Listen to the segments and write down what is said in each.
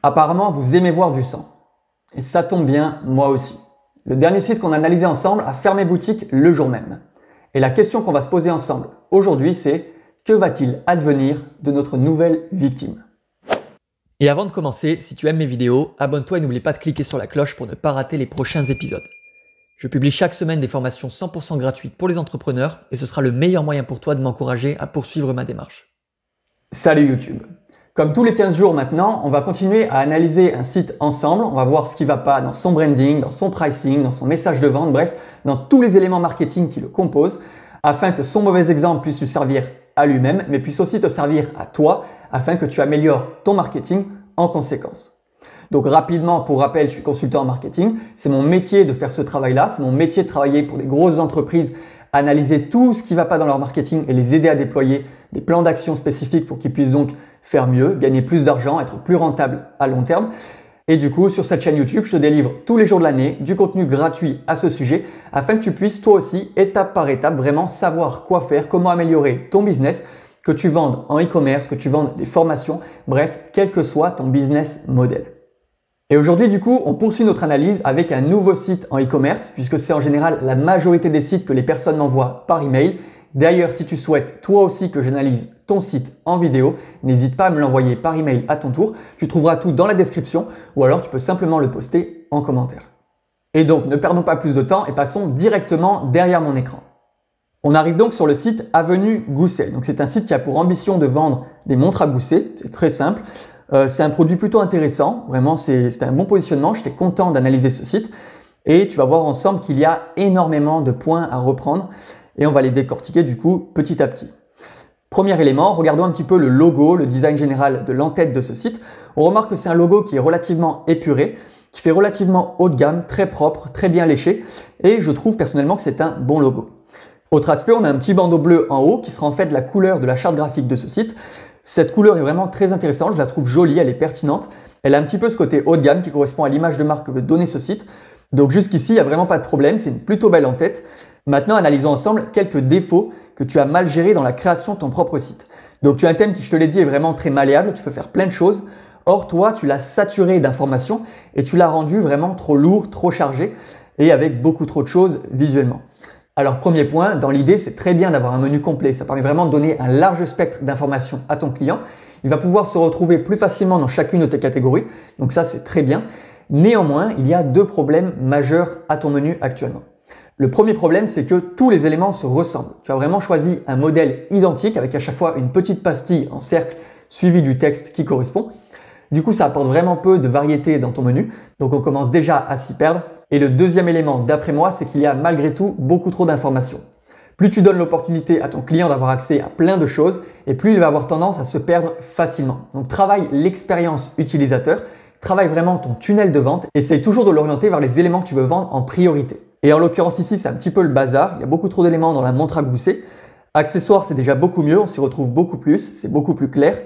Apparemment, vous aimez voir du sang. Et ça tombe bien, moi aussi. Le dernier site qu'on a analysé ensemble a fermé boutique le jour même. Et la question qu'on va se poser ensemble aujourd'hui, c'est que va-t-il advenir de notre nouvelle victime? Et avant de commencer, si tu aimes mes vidéos, abonne-toi et n'oublie pas de cliquer sur la cloche pour ne pas rater les prochains épisodes. Je publie chaque semaine des formations 100% gratuites pour les entrepreneurs et ce sera le meilleur moyen pour toi de m'encourager à poursuivre ma démarche. Salut YouTube! Comme tous les 15 jours maintenant, on va continuer à analyser un site ensemble. On va voir ce qui ne va pas dans son branding, dans son pricing, dans son message de vente, bref, dans tous les éléments marketing qui le composent, afin que son mauvais exemple puisse lui servir à lui-même, mais puisse aussi te servir à toi, afin que tu améliores ton marketing en conséquence. Donc rapidement, pour rappel, je suis consultant en marketing. C'est mon métier de faire ce travail-là. C'est mon métier de travailler pour des grosses entreprises, analyser tout ce qui ne va pas dans leur marketing et les aider à déployer des plans d'action spécifiques pour qu'ils puissent donc faire mieux, gagner plus d'argent, être plus rentable à long terme. Et du coup, sur cette chaîne YouTube, je te délivre tous les jours de l'année du contenu gratuit à ce sujet afin que tu puisses toi aussi, étape par étape, vraiment savoir quoi faire, comment améliorer ton business, que tu vendes en e-commerce, que tu vendes des formations, bref, quel que soit ton business model. Et aujourd'hui, du coup, on poursuit notre analyse avec un nouveau site en e-commerce puisque c'est en général la majorité des sites que les personnes m'envoient par email. D'ailleurs, si tu souhaites toi aussi que j'analyse ton site en vidéo, n'hésite pas à me l'envoyer par email à ton tour. Tu trouveras tout dans la description ou alors tu peux simplement le poster en commentaire. Et donc, ne perdons pas plus de temps et passons directement derrière mon écran. On arrive donc sur le site Avenue Gousset. Donc, c'est un site qui a pour ambition de vendre des montres à gousset. C'est très simple. C'est un produit plutôt intéressant. Vraiment, c'est un bon positionnement. J'étais content d'analyser ce site. Et tu vas voir ensemble qu'il y a énormément de points à reprendre. Et on va les décortiquer du coup petit à petit. Premier élément, regardons un petit peu le logo, le design général de l'entête de ce site. On remarque que c'est un logo qui est relativement épuré, qui fait relativement haut de gamme, très propre, très bien léché. Et je trouve personnellement que c'est un bon logo. Autre aspect, on a un petit bandeau bleu en haut qui sera en fait la couleur de la charte graphique de ce site. Cette couleur est vraiment très intéressante, je la trouve jolie, elle est pertinente. Elle a un petit peu ce côté haut de gamme qui correspond à l'image de marque que veut donner ce site. Donc jusqu'ici, il n'y a vraiment pas de problème, c'est une plutôt belle en-tête. Maintenant, analysons ensemble quelques défauts que tu as mal gérés dans la création de ton propre site. Donc tu as un thème qui, je te l'ai dit, est vraiment très malléable, tu peux faire plein de choses. Or, toi, tu l'as saturé d'informations et tu l'as rendu vraiment trop lourd, trop chargé et avec beaucoup trop de choses visuellement. Alors premier point, dans l'idée, c'est très bien d'avoir un menu complet. Ça permet vraiment de donner un large spectre d'informations à ton client. Il va pouvoir se retrouver plus facilement dans chacune de tes catégories. Donc ça, c'est très bien. Néanmoins, il y a deux problèmes majeurs à ton menu actuellement. Le premier problème, c'est que tous les éléments se ressemblent. Tu as vraiment choisi un modèle identique avec à chaque fois une petite pastille en cercle suivie du texte qui correspond. Du coup, ça apporte vraiment peu de variété dans ton menu. Donc on commence déjà à s'y perdre. Et le deuxième élément, d'après moi, c'est qu'il y a malgré tout beaucoup trop d'informations. Plus tu donnes l'opportunité à ton client d'avoir accès à plein de choses, et plus il va avoir tendance à se perdre facilement. Donc travaille l'expérience utilisateur, travaille vraiment ton tunnel de vente, essaye toujours de l'orienter vers les éléments que tu veux vendre en priorité. Et en l'occurrence ici, c'est un petit peu le bazar, il y a beaucoup trop d'éléments dans la montre à gousset. Accessoires, c'est déjà beaucoup mieux, on s'y retrouve beaucoup plus, c'est beaucoup plus clair.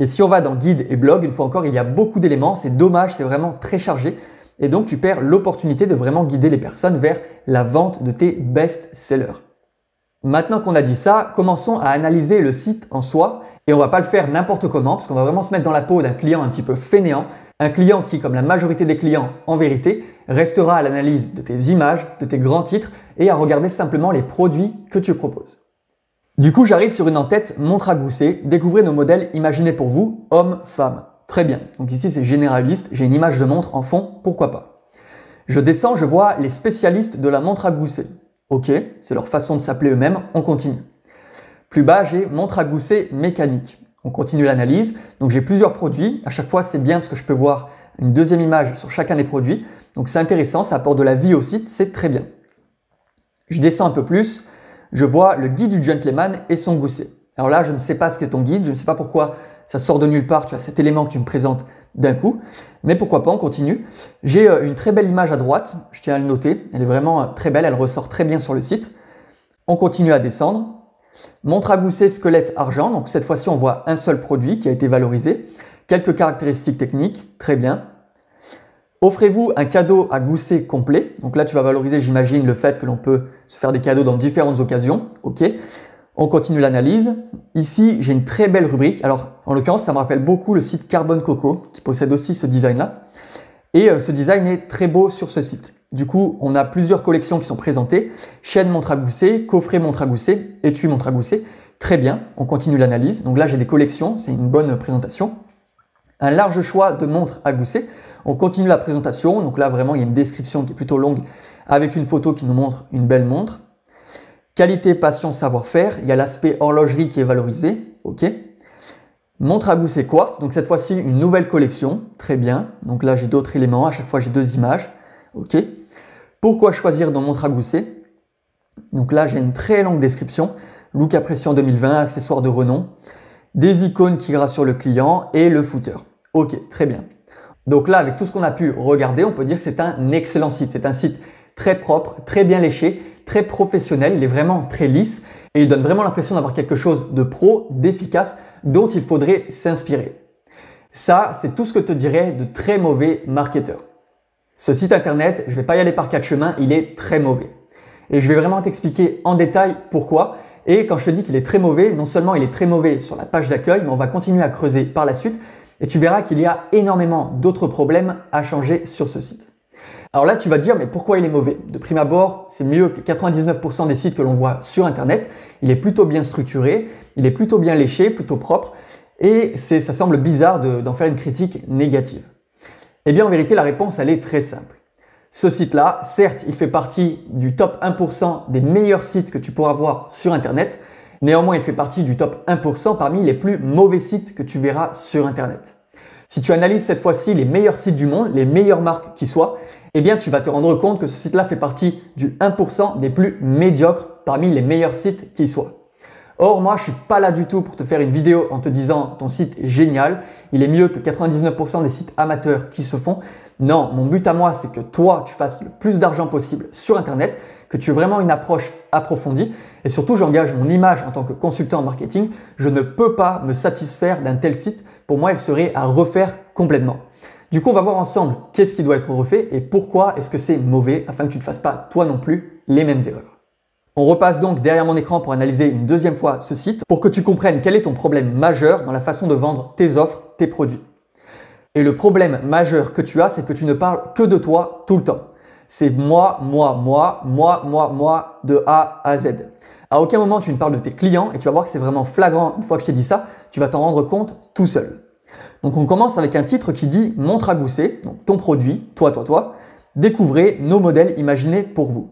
Et si on va dans guide et blog, une fois encore, il y a beaucoup d'éléments, c'est dommage, c'est vraiment très chargé. Et donc, tu perds l'opportunité de vraiment guider les personnes vers la vente de tes best-sellers. Maintenant qu'on a dit ça, commençons à analyser le site en soi. Et on va pas le faire n'importe comment, parce qu'on va vraiment se mettre dans la peau d'un client un petit peu fainéant. Un client qui, comme la majorité des clients en vérité, restera à l'analyse de tes images, de tes grands titres et à regarder simplement les produits que tu proposes. Du coup, j'arrive sur une en-tête montre à gousset. Découvrez nos modèles imaginés pour vous, hommes-femmes. Très bien, donc ici c'est généraliste, j'ai une image de montre en fond, pourquoi pas. Je descends, je vois les spécialistes de la montre à gousset. Ok, c'est leur façon de s'appeler eux-mêmes, on continue. Plus bas, j'ai montre à gousset mécanique. On continue l'analyse, donc j'ai plusieurs produits, à chaque fois c'est bien parce que je peux voir une deuxième image sur chacun des produits, donc c'est intéressant, ça apporte de la vie au site, c'est très bien. Je descends un peu plus, je vois le guide du gentleman et son gousset. Alors là, je ne sais pas ce qu'est ton guide, je ne sais pas pourquoi ça sort de nulle part, tu as cet élément que tu me présentes d'un coup, mais pourquoi pas, on continue. J'ai une très belle image à droite, je tiens à le noter, elle est vraiment très belle, elle ressort très bien sur le site. On continue à descendre. Montre à gousset squelette argent, donc cette fois-ci on voit un seul produit qui a été valorisé. Quelques caractéristiques techniques, très bien. Offrez-vous un cadeau à gousset complet, donc là tu vas valoriser j'imagine le fait que l'on peut se faire des cadeaux dans différentes occasions, ok. On continue l'analyse. Ici, j'ai une très belle rubrique. Alors, en l'occurrence, ça me rappelle beaucoup le site Carbone Coco, qui possède aussi ce design-là. Et ce design est très beau sur ce site. Du coup, on a plusieurs collections qui sont présentées. Chaîne montre à gousset, coffret montre à gousset, étui montre à gousset. Très bien, on continue l'analyse. Donc là, j'ai des collections, c'est une bonne présentation. Un large choix de montres à gousset. On continue la présentation. Donc là, vraiment, il y a une description qui est plutôt longue avec une photo qui nous montre une belle montre. Qualité, passion, savoir-faire. Il y a l'aspect horlogerie qui est valorisé. OK. Montre à gousset quartz. Donc cette fois-ci, une nouvelle collection. Très bien. Donc là, j'ai d'autres éléments. À chaque fois, j'ai 2 images. OK. Pourquoi choisir dans montre à gousset? Donc là, j'ai une très longue description. Look à pression 2020, accessoires de renom. Des icônes qui rassurent le client et le footer. Ok, très bien. Donc là, avec tout ce qu'on a pu regarder, on peut dire que c'est un excellent site. C'est un site très propre, très bien léché, très professionnel. Il est vraiment très lisse et il donne vraiment l'impression d'avoir quelque chose de pro, d'efficace, dont il faudrait s'inspirer. Ça, c'est tout ce que te dirait de très mauvais marketeurs. Ce site internet, je ne vais pas y aller par 4 chemins, il est très mauvais. Et je vais vraiment t'expliquer en détail pourquoi. Et quand je te dis qu'il est très mauvais, non seulement il est très mauvais sur la page d'accueil, mais on va continuer à creuser par la suite et tu verras qu'il y a énormément d'autres problèmes à changer sur ce site. Alors là, tu vas te dire, mais pourquoi il est mauvais? De prime abord, c'est mieux que 99% des sites que l'on voit sur Internet. Il est plutôt bien structuré, il est plutôt bien léché, plutôt propre et ça semble bizarre d'en faire une critique négative. Eh bien, en vérité, la réponse, elle est très simple. Ce site-là, certes, il fait partie du top 1% des meilleurs sites que tu pourras voir sur Internet. Néanmoins, il fait partie du top 1% parmi les plus mauvais sites que tu verras sur Internet. Si tu analyses cette fois-ci les meilleurs sites du monde, les meilleures marques qui soient, eh bien, tu vas te rendre compte que ce site-là fait partie du 1% des plus médiocres parmi les meilleurs sites qui soient. Or, moi, je suis pas là du tout pour te faire une vidéo en te disant ton site est génial, il est mieux que 99% des sites amateurs qui se font. Non, mon but à moi, c'est que toi, tu fasses le plus d'argent possible sur Internet, que tu aies vraiment une approche approfondie et surtout, j'engage mon image en tant que consultant en marketing. Je ne peux pas me satisfaire d'un tel site. Pour moi, il serait à refaire complètement. Du coup, on va voir ensemble qu'est-ce qui doit être refait et pourquoi est-ce que c'est mauvais afin que tu ne fasses pas toi non plus les mêmes erreurs. On repasse donc derrière mon écran pour analyser une deuxième fois ce site pour que tu comprennes quel est ton problème majeur dans la façon de vendre tes offres, tes produits. Et le problème majeur que tu as, c'est que tu ne parles que de toi tout le temps. C'est moi, de A à Z. À aucun moment tu ne parles de tes clients et tu vas voir que c'est vraiment flagrant. Une fois que je t'ai dit ça, tu vas t'en rendre compte tout seul. Donc on commence avec un titre qui dit montre à gousset, donc ton produit, toi. Découvrez nos modèles imaginés pour vous.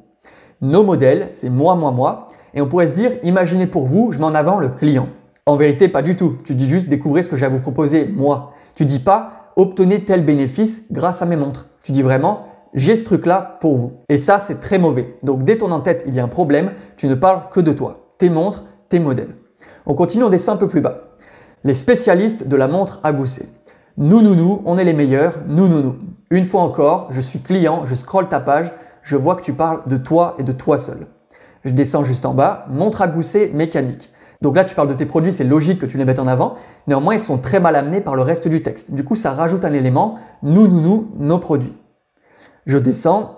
Nos modèles, c'est moi. Et on pourrait se dire, imaginez pour vous, je mets en avant le client. En vérité, pas du tout. Tu dis juste découvrez ce que j'ai à vous proposer, moi. Tu dis pas obtenez tel bénéfice grâce à mes montres. Tu dis vraiment, j'ai ce truc-là pour vous. Et ça, c'est très mauvais. Donc, dès ton en-tête, il y a un problème. Tu ne parles que de toi, tes montres, tes modèles. On continue, on descend un peu plus bas. Les spécialistes de la montre à gousset. Nous, on est les meilleurs. Nous. Une fois encore, je suis client, je scrolle ta page, je vois que tu parles de toi et de toi seul. Je descends juste en bas, montre à gousset mécanique. Donc là, tu parles de tes produits, c'est logique que tu les mettes en avant. Néanmoins, ils sont très mal amenés par le reste du texte. Du coup, ça rajoute un élément, nous, nos produits. Je descends.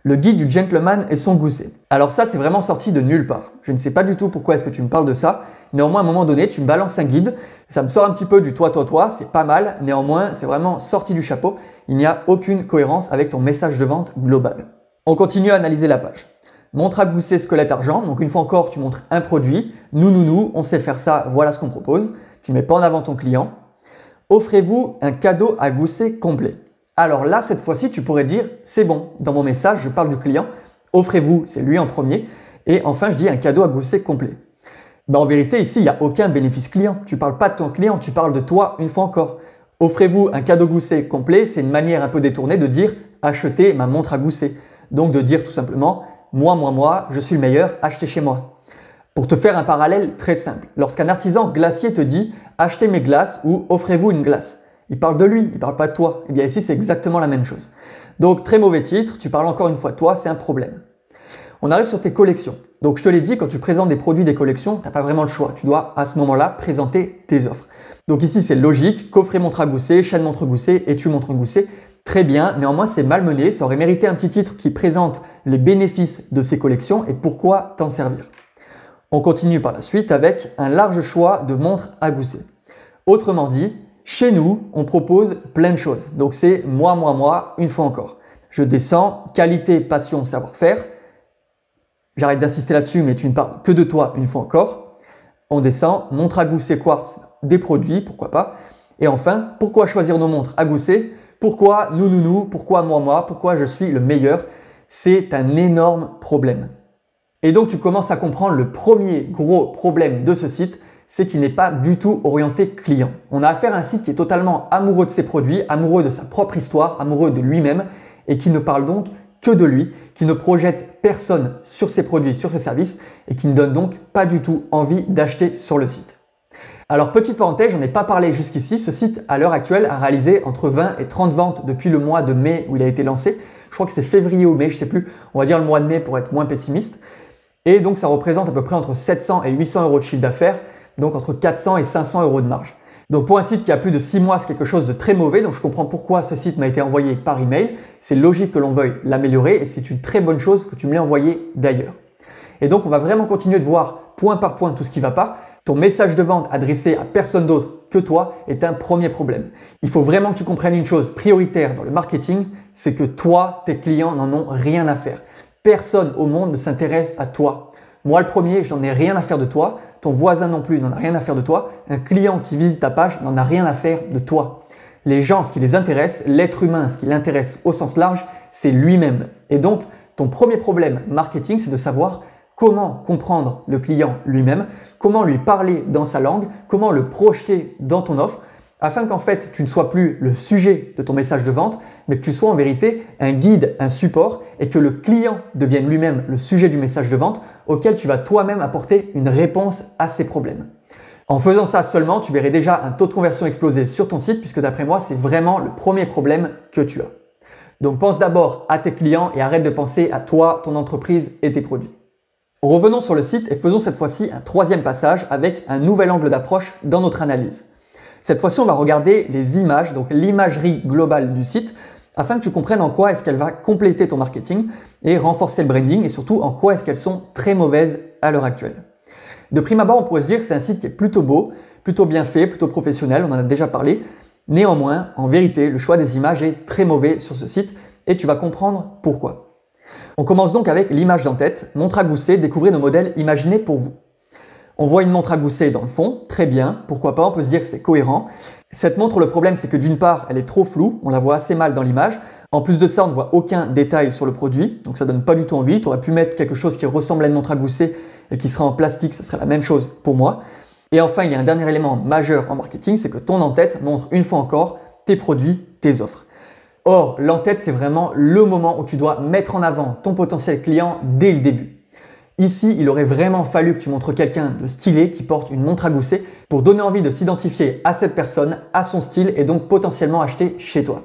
Le guide du gentleman et son gousset. Alors ça, c'est vraiment sorti de nulle part. Je ne sais pas du tout pourquoi est-ce que tu me parles de ça. Néanmoins, à un moment donné, tu me balances un guide. Ça me sort un petit peu du toi, c'est pas mal. Néanmoins, c'est vraiment sorti du chapeau. Il n'y a aucune cohérence avec ton message de vente global. On continue à analyser la page. Montre à gousset squelette argent. Donc une fois encore, tu montres un produit. Nous, on sait faire ça. Voilà ce qu'on propose. Tu ne mets pas en avant ton client. Offrez-vous un cadeau à gousset complet. Alors là, cette fois-ci, tu pourrais dire, c'est bon, dans mon message, je parle du client, offrez-vous, c'est lui en premier, et enfin, je dis un cadeau à gousset complet. En vérité, ici, il n'y a aucun bénéfice client. Tu ne parles pas de ton client, tu parles de toi une fois encore. Offrez-vous un cadeau gousset complet, c'est une manière un peu détournée de dire, achetez ma montre à gousset. Donc de dire tout simplement, moi, je suis le meilleur, achetez chez moi. Pour te faire un parallèle très simple, lorsqu'un artisan glacier te dit, achetez mes glaces ou offrez-vous une glace. Il parle de lui, il ne parle pas de toi. Et bien ici, c'est exactement la même chose. Donc, très mauvais titre, tu parles encore une fois de toi, c'est un problème. On arrive sur tes collections. Donc, je te l'ai dit, quand tu présentes des produits des collections, tu n'as pas vraiment le choix. Tu dois, à ce moment-là, présenter tes offres. Donc ici, c'est logique, coffret montre à gousset, chaîne montre gousset, étui montre gousset. Très bien, néanmoins, c'est malmené. Ça aurait mérité un petit titre qui présente les bénéfices de ces collections et pourquoi t'en servir. On continue par la suite avec un large choix de montres à gousset. Autrement dit, chez nous, on propose plein de choses. Donc c'est moi, une fois encore. Je descends, qualité, passion, savoir-faire. J'arrête d'insister là-dessus, mais tu ne parles que de toi une fois encore. On descend, montre à gousset quartz, des produits, pourquoi pas. Et enfin, pourquoi choisir nos montres à gousset? Pourquoi nous, pourquoi moi, pourquoi je suis le meilleur? C'est un énorme problème. Et donc tu commences à comprendre le premier gros problème de ce site, c'est qu'il n'est pas du tout orienté client. On a affaire à un site qui est totalement amoureux de ses produits, amoureux de sa propre histoire, amoureux de lui-même et qui ne parle donc que de lui, qui ne projette personne sur ses produits, sur ses services et qui ne donne donc pas du tout envie d'acheter sur le site. Alors petite parenthèse, j'en ai pas parlé jusqu'ici, ce site à l'heure actuelle a réalisé entre 20 et 30 ventes depuis le mois de mai où il a été lancé. Je crois que c'est février ou mai, je sais plus, on va dire le mois de mai pour être moins pessimiste. Et donc ça représente à peu près entre 700 et 800 euros de chiffre d'affaires, donc entre 400 et 500 euros de marge. Donc pour un site qui a plus de 6 mois, c'est quelque chose de très mauvais, donc je comprends pourquoi ce site m'a été envoyé par email. C'est logique que l'on veuille l'améliorer et c'est une très bonne chose que tu me l'aies envoyé d'ailleurs. Et donc on va vraiment continuer de voir point par point tout ce qui ne va pas. Ton message de vente adressé à personne d'autre que toi est un premier problème. Il faut vraiment que tu comprennes une chose prioritaire dans le marketing, c'est que toi, tes clients n'en ont rien à faire. Personne au monde ne s'intéresse à toi. Moi le premier, je n'en ai rien à faire de toi. Ton voisin non plus n'en a rien à faire de toi. Un client qui visite ta page n'en a rien à faire de toi. Les gens, ce qui les intéresse, l'être humain, ce qui l'intéresse au sens large, c'est lui-même. Et donc, ton premier problème marketing, c'est de savoir comment comprendre le client lui-même, comment lui parler dans sa langue, comment le projeter dans ton offre, afin qu'en fait tu ne sois plus le sujet de ton message de vente, mais que tu sois en vérité un guide, un support et que le client devienne lui-même le sujet du message de vente auquel tu vas toi-même apporter une réponse à ses problèmes. En faisant ça seulement, tu verrais déjà un taux de conversion exploser sur ton site puisque d'après moi, c'est vraiment le premier problème que tu as. Donc pense d'abord à tes clients et arrête de penser à toi, ton entreprise et tes produits. Revenons sur le site et faisons cette fois-ci un troisième passage avec un nouvel angle d'approche dans notre analyse. Cette fois-ci, on va regarder les images, donc l'imagerie globale du site, afin que tu comprennes en quoi est-ce qu'elle va compléter ton marketing et renforcer le branding et surtout en quoi est-ce qu'elles sont très mauvaises à l'heure actuelle. De prime abord, on pourrait se dire que c'est un site qui est plutôt beau, plutôt bien fait, plutôt professionnel, on en a déjà parlé. Néanmoins, en vérité, le choix des images est très mauvais sur ce site et tu vas comprendre pourquoi. On commence donc avec l'image d'en-tête, montre à gousset, découvrez nos modèles imaginés pour vous. On voit une montre à gousset dans le fond, très bien, pourquoi pas, on peut se dire que c'est cohérent. Cette montre, le problème c'est que d'une part, elle est trop floue, on la voit assez mal dans l'image. En plus de ça, on ne voit aucun détail sur le produit, donc ça donne pas du tout envie. Tu aurais pu mettre quelque chose qui ressemble à une montre à gousset et qui serait en plastique, ça serait la même chose pour moi. Et enfin, il y a un dernier élément majeur en marketing, c'est que ton en-tête montre une fois encore tes produits, tes offres. Or, l'en-tête, c'est vraiment le moment où tu dois mettre en avant ton potentiel client dès le début. Ici, il aurait vraiment fallu que tu montres quelqu'un de stylé qui porte une montre à gousset pour donner envie de s'identifier à cette personne, à son style et donc potentiellement acheter chez toi.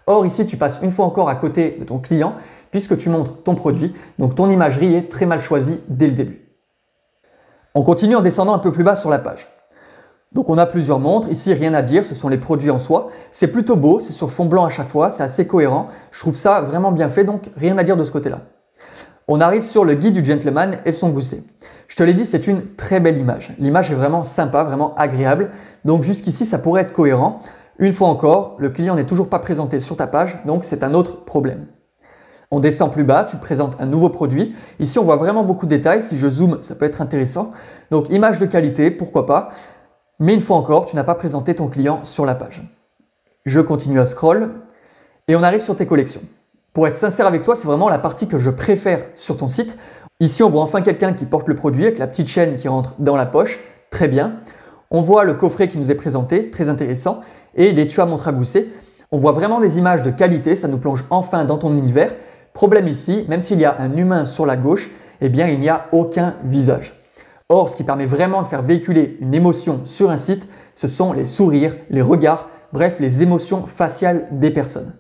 Or ici, tu passes une fois encore à côté de ton client puisque tu montres ton produit, donc ton imagerie est très mal choisie dès le début. On continue en descendant un peu plus bas sur la page. Donc on a plusieurs montres, ici rien à dire, ce sont les produits en soi. C'est plutôt beau, c'est sur fond blanc à chaque fois, c'est assez cohérent. Je trouve ça vraiment bien fait, donc rien à dire de ce côté-là. On arrive sur le guide du gentleman et son gousset. Je te l'ai dit, c'est une très belle image. L'image est vraiment sympa, vraiment agréable. Donc jusqu'ici, ça pourrait être cohérent. Une fois encore, le client n'est toujours pas présenté sur ta page, donc c'est un autre problème. On descend plus bas, tu présentes un nouveau produit. Ici, on voit vraiment beaucoup de détails. Si je zoome, ça peut être intéressant. Donc image de qualité, pourquoi pas. Mais une fois encore, tu n'as pas présenté ton client sur la page. Je continue à scroll et on arrive sur tes collections. Pour être sincère avec toi, c'est vraiment la partie que je préfère sur ton site. Ici, on voit enfin quelqu'un qui porte le produit avec la petite chaîne qui rentre dans la poche. Très bien. On voit le coffret qui nous est présenté, très intéressant. Et l'étui à montre à gousset. On voit vraiment des images de qualité, ça nous plonge enfin dans ton univers. Problème ici, même s'il y a un humain sur la gauche, eh bien, il n'y a aucun visage. Or, ce qui permet vraiment de faire véhiculer une émotion sur un site, ce sont les sourires, les regards, bref, les émotions faciales des personnes.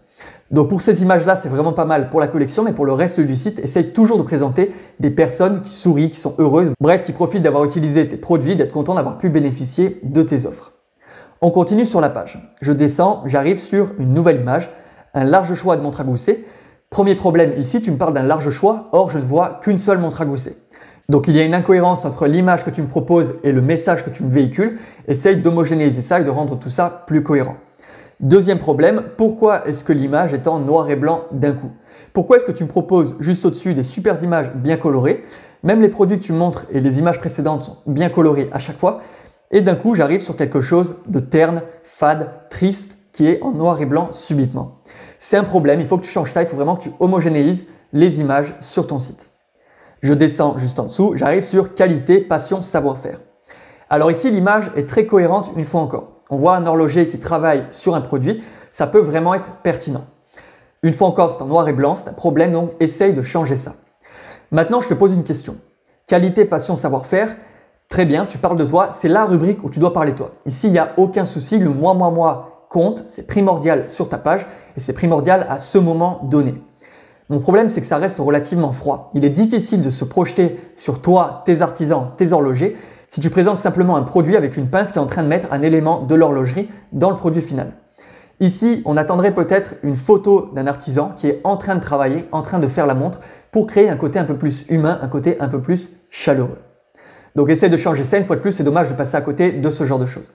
Donc pour ces images-là, c'est vraiment pas mal pour la collection, mais pour le reste du site, essaye toujours de présenter des personnes qui sourient, qui sont heureuses, bref, qui profitent d'avoir utilisé tes produits, d'être contents d'avoir pu bénéficier de tes offres. On continue sur la page. Je descends, j'arrive sur une nouvelle image, un large choix de montres à gousset. Premier problème ici, tu me parles d'un large choix, or je ne vois qu'une seule montre à gousset. Donc il y a une incohérence entre l'image que tu me proposes et le message que tu me véhicules. Essaye d'homogénéiser ça et de rendre tout ça plus cohérent. Deuxième problème, pourquoi est-ce que l'image est en noir et blanc d'un coup? Pourquoi est-ce que tu me proposes juste au-dessus des super images bien colorées? Même les produits que tu me montres et les images précédentes sont bien colorées à chaque fois. Et d'un coup, j'arrive sur quelque chose de terne, fade, triste, qui est en noir et blanc subitement. C'est un problème, il faut que tu changes ça, il faut vraiment que tu homogénéises les images sur ton site. Je descends juste en dessous, j'arrive sur qualité, passion, savoir-faire. Alors ici, l'image est très cohérente une fois encore. On voit un horloger qui travaille sur un produit, ça peut vraiment être pertinent. Une fois encore, c'est en noir et blanc, c'est un problème, donc essaye de changer ça. Maintenant, je te pose une question. Qualité, passion, savoir-faire, très bien, tu parles de toi, c'est la rubrique où tu dois parler de toi. Ici, il n'y a aucun souci, le moi compte, c'est primordial sur ta page et c'est primordial à ce moment donné. Mon problème, c'est que ça reste relativement froid. Il est difficile de se projeter sur toi, tes artisans, tes horlogers, si tu présentes simplement un produit avec une pince qui est en train de mettre un élément de l'horlogerie dans le produit final. Ici, on attendrait peut-être une photo d'un artisan qui est en train de travailler, en train de faire la montre pour créer un côté un peu plus humain, un côté un peu plus chaleureux. Donc essaie de changer ça une fois de plus, c'est dommage de passer à côté de ce genre de choses.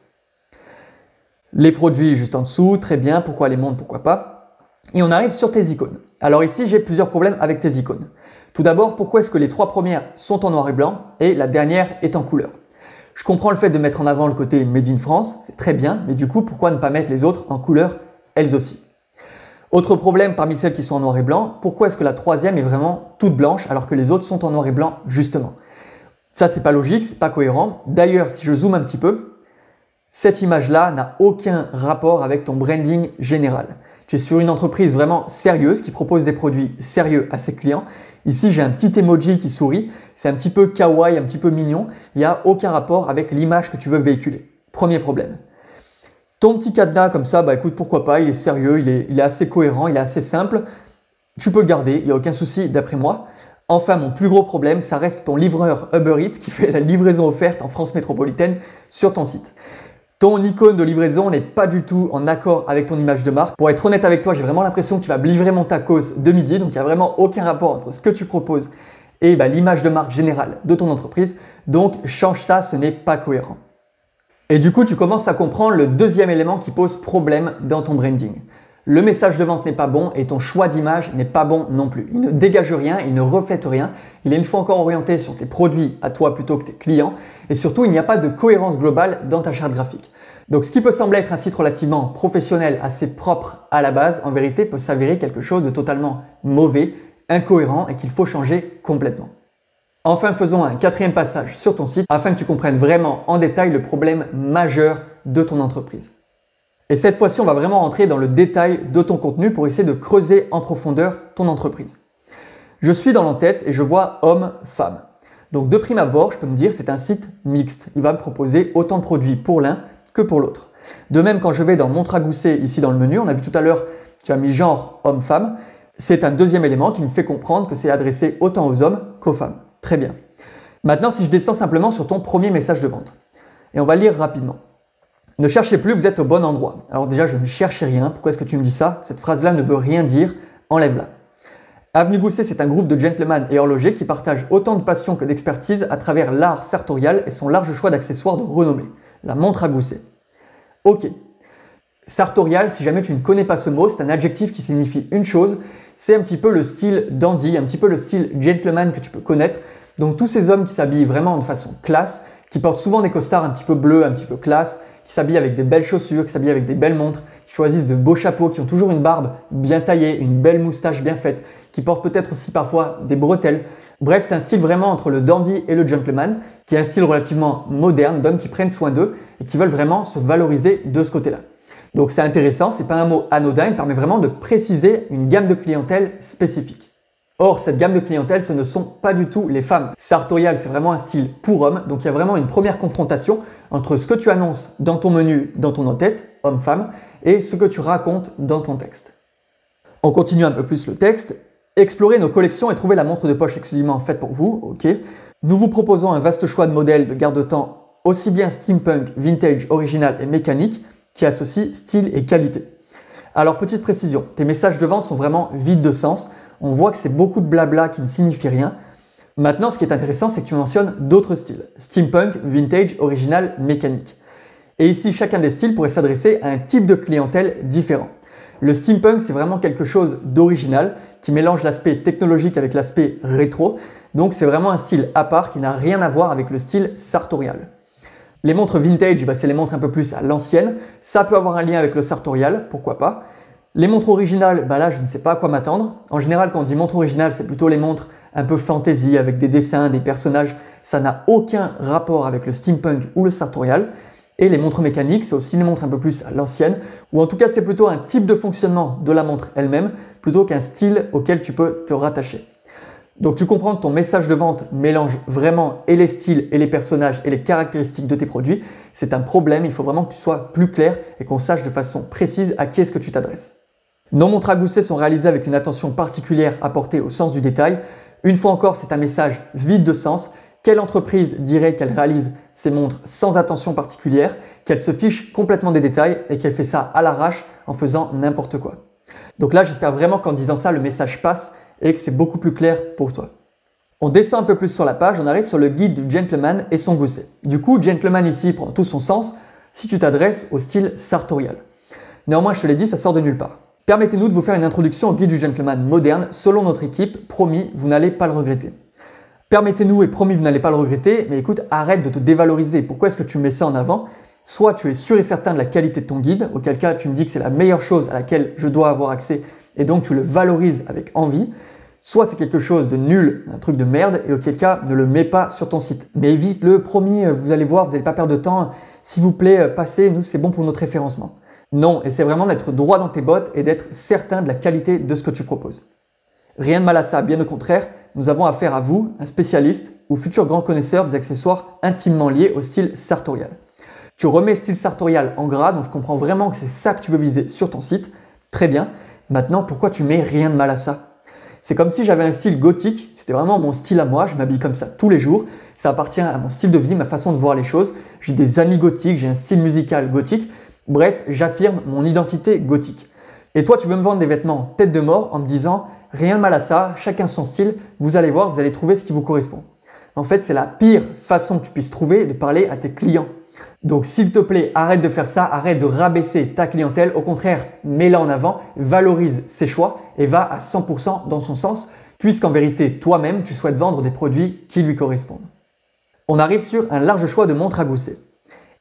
Les produits juste en dessous, très bien, pourquoi les montres, pourquoi pas. Et on arrive sur tes icônes. Alors ici, j'ai plusieurs problèmes avec tes icônes. Tout d'abord, pourquoi est-ce que les trois premières sont en noir et blanc et la dernière est en couleur? Je comprends le fait de mettre en avant le côté Made in France, c'est très bien, mais du coup, pourquoi ne pas mettre les autres en couleur elles aussi? Autre problème parmi celles qui sont en noir et blanc, pourquoi est-ce que la troisième est vraiment toute blanche alors que les autres sont en noir et blanc justement? Ça, c'est pas logique, c'est pas cohérent. D'ailleurs, si je zoome un petit peu, cette image-là n'a aucun rapport avec ton branding général. Tu es sur une entreprise vraiment sérieuse qui propose des produits sérieux à ses clients. Ici, j'ai un petit emoji qui sourit. C'est un petit peu kawaii, un petit peu mignon. Il n'y a aucun rapport avec l'image que tu veux véhiculer. Premier problème. Ton petit cadenas comme ça, bah écoute, pourquoi pas, il est sérieux, il est assez cohérent, il est assez simple. Tu peux le garder, il n'y a aucun souci d'après moi. Enfin, mon plus gros problème, ça reste ton livreur Uber Eats qui fait la livraison offerte en France métropolitaine sur ton site. Ton icône de livraison n'est pas du tout en accord avec ton image de marque. Pour être honnête avec toi, j'ai vraiment l'impression que tu vas me livrer mon tacos de midi, donc il n'y a vraiment aucun rapport entre ce que tu proposes et l'image de marque générale de ton entreprise. Donc change ça, ce n'est pas cohérent. Et du coup, tu commences à comprendre le deuxième élément qui pose problème dans ton branding. Le message de vente n'est pas bon et ton choix d'image n'est pas bon non plus. Il ne dégage rien, il ne reflète rien. Il est une fois encore orienté sur tes produits à toi plutôt que tes clients. Et surtout, il n'y a pas de cohérence globale dans ta charte graphique. Donc ce qui peut sembler être un site relativement professionnel, assez propre à la base, en vérité peut s'avérer quelque chose de totalement mauvais, incohérent et qu'il faut changer complètement. Enfin, faisons un quatrième passage sur ton site afin que tu comprennes vraiment en détail le problème majeur de ton entreprise. Et cette fois-ci, on va vraiment rentrer dans le détail de ton contenu pour essayer de creuser en profondeur ton entreprise. Je suis dans l'entête et je vois homme-femme. Donc de prime abord, je peux me dire c'est un site mixte. Il va me proposer autant de produits pour l'un que pour l'autre. De même, quand je vais dans montre à gousset ici dans le menu, on a vu tout à l'heure, tu as mis genre homme-femme. C'est un deuxième élément qui me fait comprendre que c'est adressé autant aux hommes qu'aux femmes. Très bien. Maintenant, si je descends simplement sur ton premier message de vente, et on va lire rapidement. Ne cherchez plus, vous êtes au bon endroit. Alors déjà, je ne cherche rien. Pourquoi est-ce que tu me dis ça? Cette phrase-là ne veut rien dire. Enlève-la. Avenue Gousset, c'est un groupe de gentlemen et horlogers qui partagent autant de passion que d'expertise à travers l'art sartorial et son large choix d'accessoires de renommée. La montre à gousset. Ok. Sartorial, si jamais tu ne connais pas ce mot, c'est un adjectif qui signifie une chose. C'est un petit peu le style dandy, un petit peu le style gentleman que tu peux connaître. Donc tous ces hommes qui s'habillent vraiment de façon classe, qui portent souvent des costards un petit peu bleus, un petit peu classe, qui s'habillent avec des belles chaussures, qui s'habillent avec des belles montres, qui choisissent de beaux chapeaux, qui ont toujours une barbe bien taillée, une belle moustache bien faite, qui portent peut-être aussi parfois des bretelles. Bref, c'est un style vraiment entre le dandy et le gentleman, qui est un style relativement moderne, d'hommes qui prennent soin d'eux et qui veulent vraiment se valoriser de ce côté-là. Donc c'est intéressant, c'est pas un mot anodin, il permet vraiment de préciser une gamme de clientèle spécifique. Or, cette gamme de clientèle, ce ne sont pas du tout les femmes. Sartorial, c'est vraiment un style pour hommes, donc il y a vraiment une première confrontation entre ce que tu annonces dans ton menu, dans ton en-tête, homme-femme, et ce que tu racontes dans ton texte. On continue un peu plus le texte. Explorer nos collections et trouver la montre de poche exclusivement faite pour vous, ok. Nous vous proposons un vaste choix de modèles de garde-temps, aussi bien steampunk, vintage, original et mécanique, qui associent style et qualité. Alors petite précision, tes messages de vente sont vraiment vides de sens. On voit que c'est beaucoup de blabla qui ne signifie rien. Maintenant, ce qui est intéressant, c'est que tu mentionnes d'autres styles. Steampunk, vintage, original, mécanique. Et ici, chacun des styles pourrait s'adresser à un type de clientèle différent. Le steampunk, c'est vraiment quelque chose d'original qui mélange l'aspect technologique avec l'aspect rétro. Donc c'est vraiment un style à part qui n'a rien à voir avec le style sartorial. Les montres vintage, c'est les montres un peu plus à l'ancienne. Ça peut avoir un lien avec le sartorial, pourquoi pas. Les montres originales, là je ne sais pas à quoi m'attendre. En général, quand on dit montre originale, c'est plutôt les montres un peu fantasy avec des dessins, des personnages. Ça n'a aucun rapport avec le steampunk ou le sartorial. Et les montres mécaniques, c'est aussi une montre un peu plus à l'ancienne, ou en tout cas c'est plutôt un type de fonctionnement de la montre elle-même, plutôt qu'un style auquel tu peux te rattacher. Donc tu comprends que ton message de vente mélange vraiment et les styles et les personnages et les caractéristiques de tes produits. C'est un problème, il faut vraiment que tu sois plus clair et qu'on sache de façon précise à qui est-ce que tu t'adresses. Nos montres à gousset sont réalisées avec une attention particulière apportée au sens du détail. Une fois encore, c'est un message vide de sens. Quelle entreprise dirait qu'elle réalise ses montres sans attention particulière, qu'elle se fiche complètement des détails et qu'elle fait ça à l'arrache en faisant n'importe quoi? Donc là, j'espère vraiment qu'en disant ça, le message passe et que c'est beaucoup plus clair pour toi. On descend un peu plus sur la page, on arrive sur le guide du gentleman et son gousset. Du coup, gentleman ici prend tout son sens si tu t'adresses au style sartorial. Néanmoins, je te l'ai dit, ça sort de nulle part. Permettez-nous de vous faire une introduction au guide du gentleman moderne. Selon notre équipe, promis, vous n'allez pas le regretter. Permettez-nous et promis, vous n'allez pas le regretter, mais écoute, arrête de te dévaloriser. Pourquoi est-ce que tu mets ça en avant? Soit tu es sûr et certain de la qualité de ton guide, auquel cas tu me dis que c'est la meilleure chose à laquelle je dois avoir accès et donc tu le valorises avec envie. Soit c'est quelque chose de nul, un truc de merde, et auquel cas ne le mets pas sur ton site. Mais évite-le, promis, vous allez voir, vous n'allez pas perdre de temps. S'il vous plaît, passez, nous c'est bon pour notre référencement. Non, essaie vraiment d'être droit dans tes bottes et d'être certain de la qualité de ce que tu proposes. Rien de mal à ça, bien au contraire, nous avons affaire à vous, un spécialiste ou futur grand connaisseur des accessoires intimement liés au style sartorial. Tu remets style sartorial en gras, donc je comprends vraiment que c'est ça que tu veux viser sur ton site. Très bien. Maintenant, pourquoi tu mets rien de mal à ça? C'est comme si j'avais un style gothique, c'était vraiment mon style à moi, je m'habille comme ça tous les jours, ça appartient à mon style de vie, ma façon de voir les choses. J'ai des amis gothiques, j'ai un style musical gothique, bref, j'affirme mon identité gothique. Et toi, tu veux me vendre des vêtements tête de mort en me disant rien de mal à ça, chacun son style, vous allez voir, vous allez trouver ce qui vous correspond. En fait, c'est la pire façon que tu puisses trouver de parler à tes clients. Donc s'il te plaît, arrête de faire ça, arrête de rabaisser ta clientèle. Au contraire, mets-la en avant, valorise ses choix et va à 100% dans son sens, puisqu'en vérité, toi-même, tu souhaites vendre des produits qui lui correspondent. On arrive sur un large choix de montres à gousset.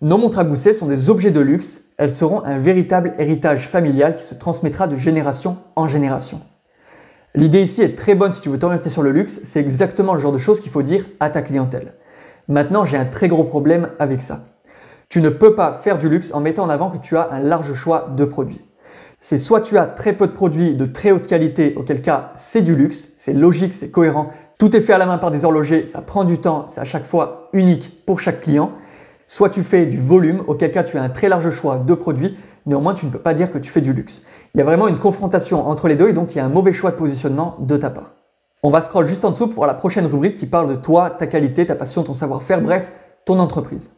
Nos montres à gousset sont des objets de luxe. Elles seront un véritable héritage familial qui se transmettra de génération en génération. L'idée ici est très bonne si tu veux t'orienter sur le luxe. C'est exactement le genre de choses qu'il faut dire à ta clientèle. Maintenant, j'ai un très gros problème avec ça. Tu ne peux pas faire du luxe en mettant en avant que tu as un large choix de produits. C'est soit tu as très peu de produits de très haute qualité, auquel cas c'est du luxe, c'est logique, c'est cohérent, tout est fait à la main par des horlogers, ça prend du temps, c'est à chaque fois unique pour chaque client. Soit tu fais du volume, auquel cas tu as un très large choix de produits, néanmoins tu ne peux pas dire que tu fais du luxe. Il y a vraiment une confrontation entre les deux et donc il y a un mauvais choix de positionnement de ta part. On va scroller juste en dessous pour voir la prochaine rubrique qui parle de toi, ta qualité, ta passion, ton savoir-faire, bref, ton entreprise.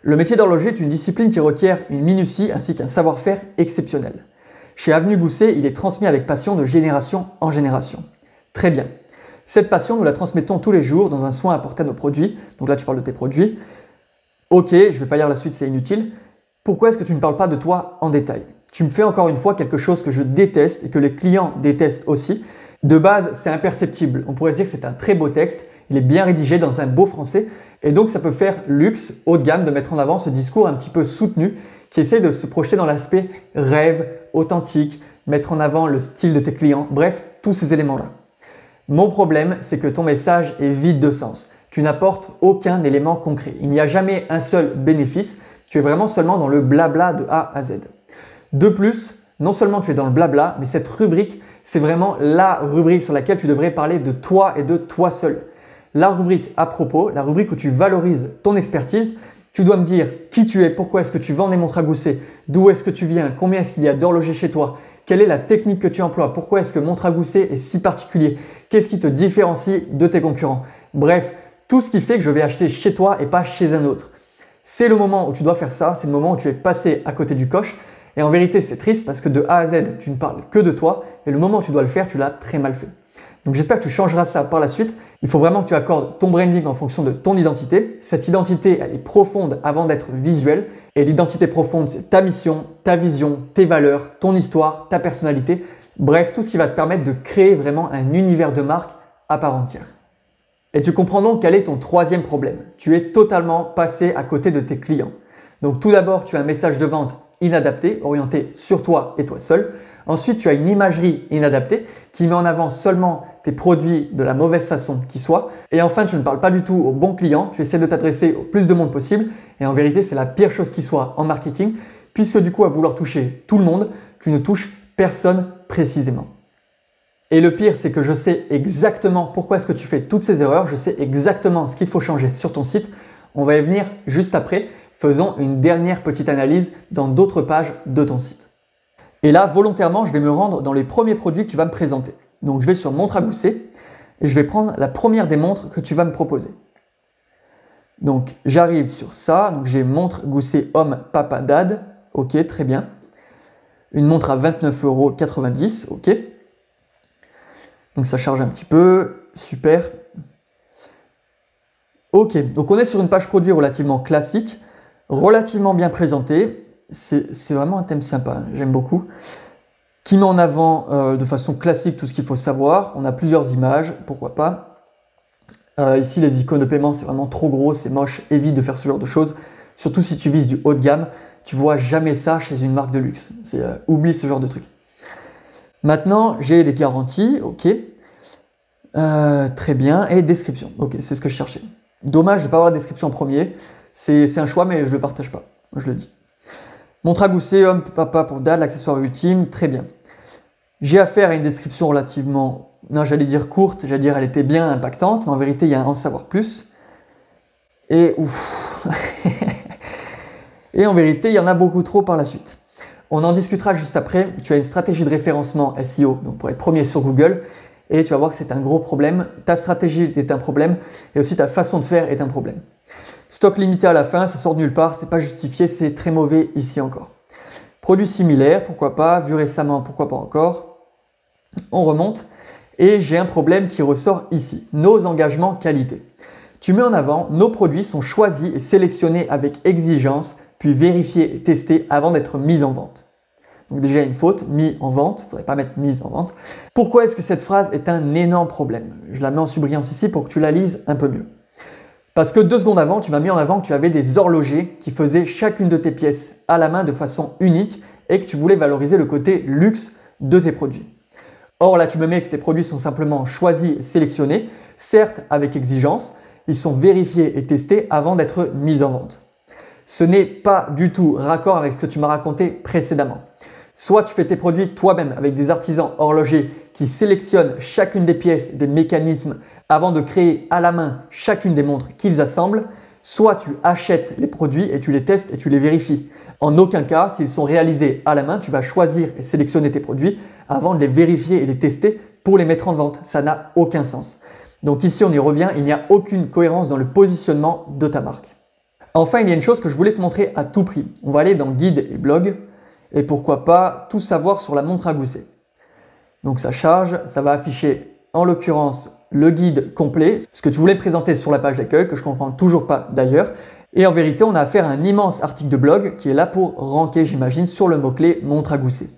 Le métier d'horloger est une discipline qui requiert une minutie ainsi qu'un savoir-faire exceptionnel. Chez Avenue Gousset, il est transmis avec passion de génération en génération. Très bien. Cette passion, nous la transmettons tous les jours dans un soin apporté à nos produits. Donc là, tu parles de tes produits. Ok, je ne vais pas lire la suite, c'est inutile. Pourquoi est-ce que tu ne parles pas de toi en détail? Tu me fais encore une fois quelque chose que je déteste et que les clients détestent aussi. De base, c'est imperceptible. On pourrait se dire que c'est un très beau texte. Il est bien rédigé dans un beau français. Et donc, ça peut faire luxe, haut de gamme, de mettre en avant ce discours un petit peu soutenu qui essaie de se projeter dans l'aspect rêve, authentique, mettre en avant le style de tes clients, bref, tous ces éléments-là. Mon problème, c'est que ton message est vide de sens. Tu n'apportes aucun élément concret. Il n'y a jamais un seul bénéfice. Tu es vraiment seulement dans le blabla de A à Z. De plus, non seulement tu es dans le blabla, mais cette rubrique, c'est vraiment la rubrique sur laquelle tu devrais parler de toi et de toi seul. La rubrique à propos, la rubrique où tu valorises ton expertise, tu dois me dire qui tu es, pourquoi est-ce que tu vends des montres à gousset, d'où est-ce que tu viens, combien est-ce qu'il y a d'horlogers chez toi, quelle est la technique que tu emploies, pourquoi est-ce que montre à gousset est si particulier, qu'est-ce qui te différencie de tes concurrents. Bref, tout ce qui fait que je vais acheter chez toi et pas chez un autre. C'est le moment où tu dois faire ça, c'est le moment où tu es passé à côté du coche. Et Et en vérité, c'est triste parce que de A à Z, tu ne parles que de toi et le moment où tu dois le faire, tu l'as très mal fait. Donc j'espère que tu changeras ça par la suite. Il faut vraiment que tu accordes ton branding en fonction de ton identité. Cette identité, elle est profonde avant d'être visuelle. Et l'identité profonde, c'est ta mission, ta vision, tes valeurs, ton histoire, ta personnalité. Bref, tout ce qui va te permettre de créer vraiment un univers de marque à part entière. Et tu comprends donc quel est ton troisième problème. Tu es totalement passé à côté de tes clients. Donc tout d'abord, tu as un message de vente inadapté, orienté sur toi et toi seul. Ensuite, tu as une imagerie inadaptée qui met en avant seulement tes produits de la mauvaise façon qui soit. Et enfin, tu ne parles pas du tout aux bons clients, tu essaies de t'adresser au plus de monde possible. Et en vérité, c'est la pire chose qui soit en marketing, puisque du coup, à vouloir toucher tout le monde, tu ne touches personne précisément. Et le pire, c'est que je sais exactement pourquoi est-ce que tu fais toutes ces erreurs, je sais exactement ce qu'il faut changer sur ton site. On va y venir juste après. Faisons une dernière petite analyse dans d'autres pages de ton site. Et là, volontairement, je vais me rendre dans les premiers produits que tu vas me présenter. Donc, je vais sur montre à gousset et je vais prendre la première des montres que tu vas me proposer. Donc, j'arrive sur ça. Donc, j'ai montre gousset homme papa dad. Ok, très bien. Une montre à 29,90 €. Ok. Donc, ça charge un petit peu. Super. Ok, donc on est sur une page produit relativement classique, relativement bien présentée. C'est vraiment un thème sympa, hein, j'aime beaucoup. Qui met en avant de façon classique tout ce qu'il faut savoir. On a plusieurs images, pourquoi pas. Ici, les icônes de paiement, c'est vraiment trop gros, c'est moche. Évite de faire ce genre de choses. Surtout si tu vises du haut de gamme, tu vois jamais ça chez une marque de luxe. Oublie ce genre de truc. Maintenant, j'ai des garanties, ok. Très bien, et description. Ok, c'est ce que je cherchais. Dommage de ne pas avoir la description en premier. C'est un choix, mais je ne le partage pas. Je le dis. Montre à gousset, homme, papa pour dad, l'accessoire ultime. Très bien. J'ai affaire à une description relativement, non, j'allais dire courte, j'allais dire elle était bien impactante, mais en vérité, il y a un en savoir plus. Et ouf. Et en vérité, il y en a beaucoup trop par la suite. On en discutera juste après. Tu as une stratégie de référencement SEO, donc pour être premier sur Google. Et tu vas voir que c'est un gros problème. Ta stratégie est un problème et aussi ta façon de faire est un problème. Stock limité à la fin, ça sort de nulle part, c'est pas justifié, c'est très mauvais ici encore. Produits similaires, pourquoi pas, vu récemment, pourquoi pas encore. On remonte et j'ai un problème qui ressort ici, nos engagements qualité. Tu mets en avant, nos produits sont choisis et sélectionnés avec exigence, puis vérifiés et testés avant d'être mis en vente. Donc déjà une faute, mis en vente, il ne faudrait pas mettre mise en vente. Pourquoi est-ce que cette phrase est un énorme problème? Je la mets en surbrillance ici pour que tu la lises un peu mieux. Parce que 2 secondes avant, tu m'as mis en avant que tu avais des horlogers qui faisaient chacune de tes pièces à la main de façon unique et que tu voulais valoriser le côté luxe de tes produits. Or là, tu me mets que tes produits sont simplement choisis et sélectionnés, certes avec exigence, ils sont vérifiés et testés avant d'être mis en vente. Ce n'est pas du tout raccord avec ce que tu m'as raconté précédemment. Soit tu fais tes produits toi-même avec des artisans horlogers qui sélectionnent chacune des pièces, des mécanismes avant de créer à la main chacune des montres qu'ils assemblent, soit tu achètes les produits et tu les testes et tu les vérifies. En aucun cas, s'ils sont réalisés à la main, tu vas choisir et sélectionner tes produits avant de les vérifier et les tester pour les mettre en vente. Ça n'a aucun sens. Donc ici, on y revient, il n'y a aucune cohérence dans le positionnement de ta marque. Enfin, il y a une chose que je voulais te montrer à tout prix. On va aller dans guide et blog et pourquoi pas tout savoir sur la montre à gousset. Donc ça charge, ça va afficher en l'occurrence le guide complet, ce que tu voulais présenter sur la page d'accueil, que je ne comprends toujours pas d'ailleurs. Et en vérité, on a affaire à un immense article de blog qui est là pour ranker, j'imagine, sur le mot-clé montre à gousset.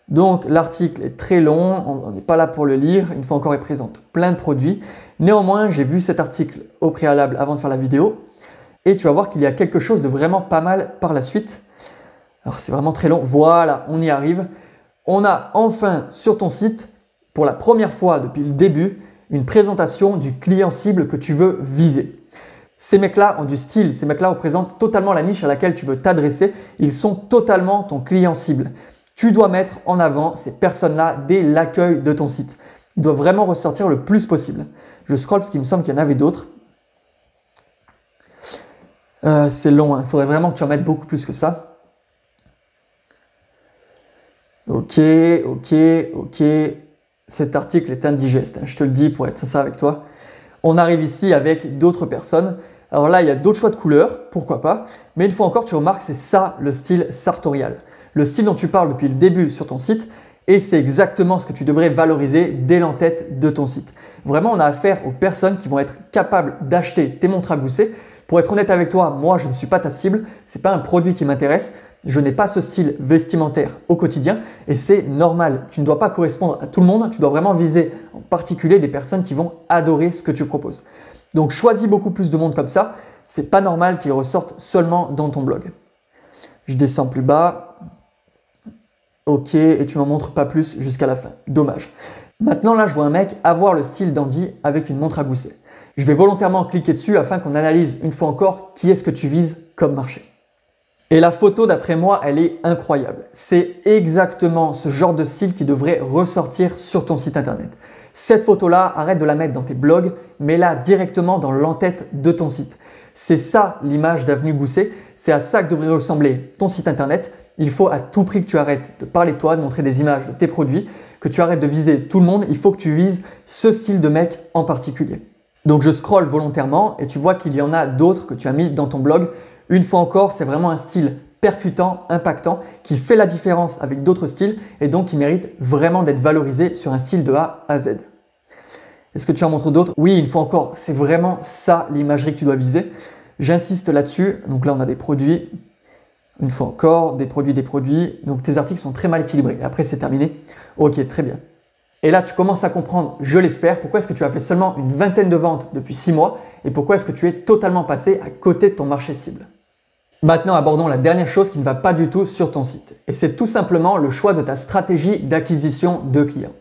Donc l'article est très long, on n'est pas là pour le lire, une fois encore il présente plein de produits. Néanmoins, j'ai vu cet article au préalable avant de faire la vidéo et tu vas voir qu'il y a quelque chose de vraiment pas mal par la suite. Alors c'est vraiment très long, voilà, on y arrive. On a enfin sur ton site, pour la première fois depuis le début, une présentation du client cible que tu veux viser. Ces mecs-là ont du style, ces mecs-là représentent totalement la niche à laquelle tu veux t'adresser. Ils sont totalement ton client cible. Tu dois mettre en avant ces personnes-là dès l'accueil de ton site. Ils doivent vraiment ressortir le plus possible. Je scrolle parce qu'il me semble qu'il y en avait d'autres. C'est long, hein. Il faudrait vraiment que tu en mettes beaucoup plus que ça. Ok. Cet article est indigeste, hein, je te le dis pour être sincère avec toi. On arrive ici avec d'autres personnes. Alors là, il y a d'autres choix de couleurs, pourquoi pas. Mais une fois encore, tu remarques, c'est ça le style sartorial. Le style dont tu parles depuis le début sur ton site. Et c'est exactement ce que tu devrais valoriser dès l'entête de ton site. Vraiment, on a affaire aux personnes qui vont être capables d'acheter tes montres à gousset. Pour être honnête avec toi, moi je ne suis pas ta cible, ce n'est pas un produit qui m'intéresse. Je n'ai pas ce style vestimentaire au quotidien et c'est normal. Tu ne dois pas correspondre à tout le monde, tu dois vraiment viser en particulier des personnes qui vont adorer ce que tu proposes. Donc choisis beaucoup plus de monde comme ça, c'est pas normal qu'ils ressortent seulement dans ton blog. Je descends plus bas. Ok, et tu m'en montres pas plus jusqu'à la fin. Dommage. Maintenant là, je vois un mec avoir le style dandy avec une montre à gousset. Je vais volontairement cliquer dessus afin qu'on analyse une fois encore qui est-ce que tu vises comme marché. Et la photo, d'après moi, elle est incroyable. C'est exactement ce genre de style qui devrait ressortir sur ton site internet. Cette photo-là, arrête de la mettre dans tes blogs, mets-la directement dans l'entête de ton site. C'est ça l'image d'Avenue Gousset, c'est à ça que devrait ressembler ton site internet. Il faut à tout prix que tu arrêtes de parler de toi, de montrer des images de tes produits, que tu arrêtes de viser tout le monde, il faut que tu vises ce style de mec en particulier. Donc je scrolle volontairement et tu vois qu'il y en a d'autres que tu as mis dans ton blog. Une fois encore, c'est vraiment un style percutant, impactant, qui fait la différence avec d'autres styles et donc qui mérite vraiment d'être valorisé sur un style de A à Z. Est-ce que tu en montres d'autres? Oui, une fois encore, c'est vraiment ça l'imagerie que tu dois viser. J'insiste là-dessus. Donc là, on a des produits. Une fois encore, des produits. Donc tes articles sont très mal équilibrés. Et après, c'est terminé. Ok, très bien. Et là, tu commences à comprendre, je l'espère, pourquoi est-ce que tu as fait seulement une vingtaine de ventes depuis 6 mois et pourquoi est-ce que tu es totalement passé à côté de ton marché cible. Maintenant, abordons la dernière chose qui ne va pas du tout sur ton site. Et c'est tout simplement le choix de ta stratégie d'acquisition de clients.